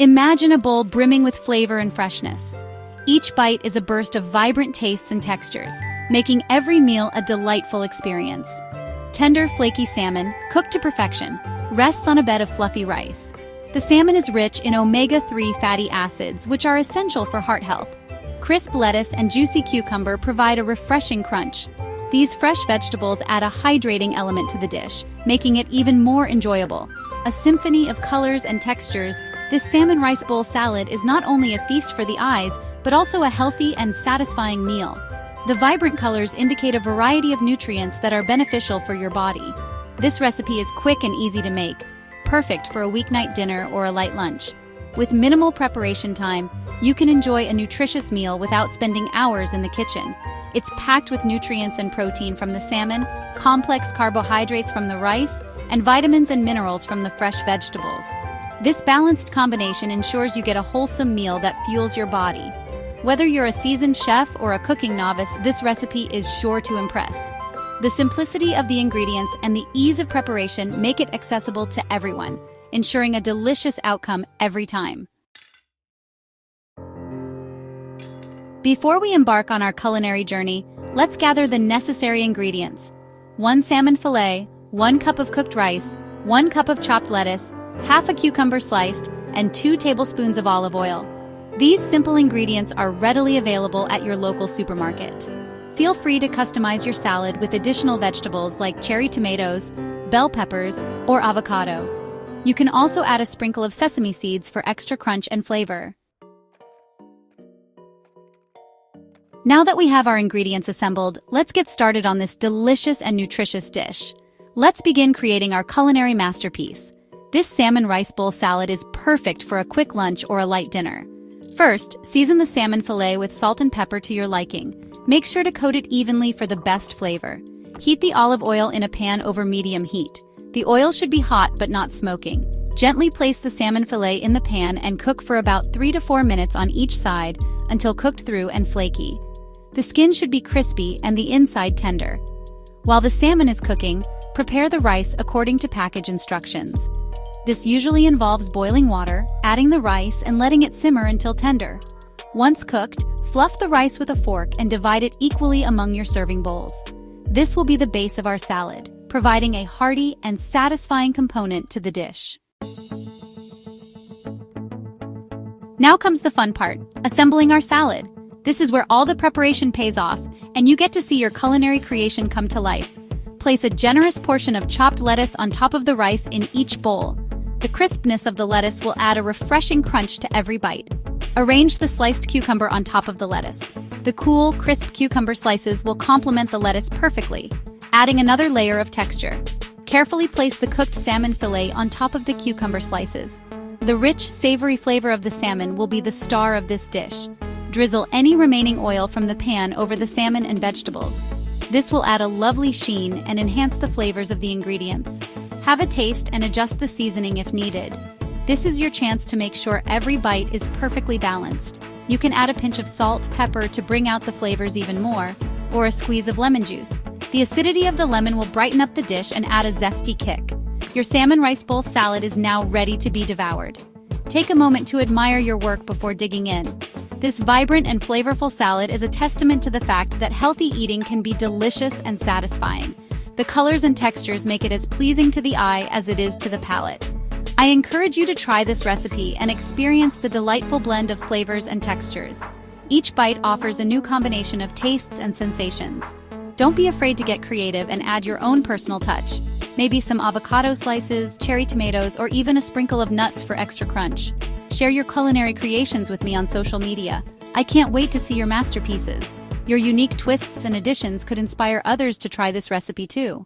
Imagine a bowl brimming with flavor and freshness. Each bite is a burst of vibrant tastes and textures, making every meal a delightful experience. Tender, flaky salmon, cooked to perfection, rests on a bed of fluffy rice. The salmon is rich in omega-3 fatty acids, which are essential for heart health. Crisp lettuce and juicy cucumber provide a refreshing crunch. These fresh vegetables add a hydrating element to the dish, making it even more enjoyable. A symphony of colors and textures, this salmon rice bowl salad is not only a feast for the eyes, but also a healthy and satisfying meal. The vibrant colors indicate a variety of nutrients that are beneficial for your body. This recipe is quick and easy to make, perfect for a weeknight dinner or a light lunch. With minimal preparation time, you can enjoy a nutritious meal without spending hours in the kitchen. It's packed with nutrients and protein from the salmon, complex carbohydrates from the rice, and vitamins and minerals from the fresh vegetables. This balanced combination ensures you get a wholesome meal that fuels your body. Whether you're a seasoned chef or a cooking novice, this recipe is sure to impress. The simplicity of the ingredients and the ease of preparation make it accessible to everyone, ensuring a delicious outcome every time. Before we embark on our culinary journey, let's gather the necessary ingredients. 1 salmon fillet, 1 cup of cooked rice, 1 cup of chopped lettuce, half a cucumber sliced, and 2 tablespoons of olive oil. These simple ingredients are readily available at your local supermarket. Feel free to customize your salad with additional vegetables like cherry tomatoes, bell peppers, or avocado. You can also add a sprinkle of sesame seeds for extra crunch and flavor. Now that we have our ingredients assembled, let's get started on this delicious and nutritious dish. Let's begin creating our culinary masterpiece. This salmon rice bowl salad is perfect for a quick lunch or a light dinner. First, season the salmon fillet with salt and pepper to your liking. Make sure to coat it evenly for the best flavor. Heat the olive oil in a pan over medium heat. The oil should be hot but not smoking. Gently place the salmon fillet in the pan and cook for about 3 to 4 minutes on each side until cooked through and flaky. The skin should be crispy and the inside tender. While the salmon is cooking, prepare the rice according to package instructions. This usually involves boiling water, adding the rice, and letting it simmer until tender. Once cooked, fluff the rice with a fork and divide it equally among your serving bowls. This will be the base of our salad, providing a hearty and satisfying component to the dish. Now comes the fun part, assembling our salad. This is where all the preparation pays off, and you get to see your culinary creation come to life. Place a generous portion of chopped lettuce on top of the rice in each bowl. The crispness of the lettuce will add a refreshing crunch to every bite. Arrange the sliced cucumber on top of the lettuce. The cool, crisp cucumber slices will complement the lettuce perfectly, adding another layer of texture. Carefully place the cooked salmon fillet on top of the cucumber slices. The rich, savory flavor of the salmon will be the star of this dish. Drizzle any remaining oil from the pan over the salmon and vegetables. This will add a lovely sheen and enhance the flavors of the ingredients. Have a taste and adjust the seasoning if needed. This is your chance to make sure every bite is perfectly balanced. You can add a pinch of salt, pepper to bring out the flavors even more, or a squeeze of lemon juice. The acidity of the lemon will brighten up the dish and add a zesty kick. Your salmon rice bowl salad is now ready to be devoured. Take a moment to admire your work before digging in. This vibrant and flavorful salad is a testament to the fact that healthy eating can be delicious and satisfying. The colors and textures make it as pleasing to the eye as it is to the palate. I encourage you to try this recipe and experience the delightful blend of flavors and textures. Each bite offers a new combination of tastes and sensations. Don't be afraid to get creative and add your own personal touch. Maybe some avocado slices, cherry tomatoes, or even a sprinkle of nuts for extra crunch. Share your culinary creations with me on social media. I can't wait to see your masterpieces. Your unique twists and additions could inspire others to try this recipe too.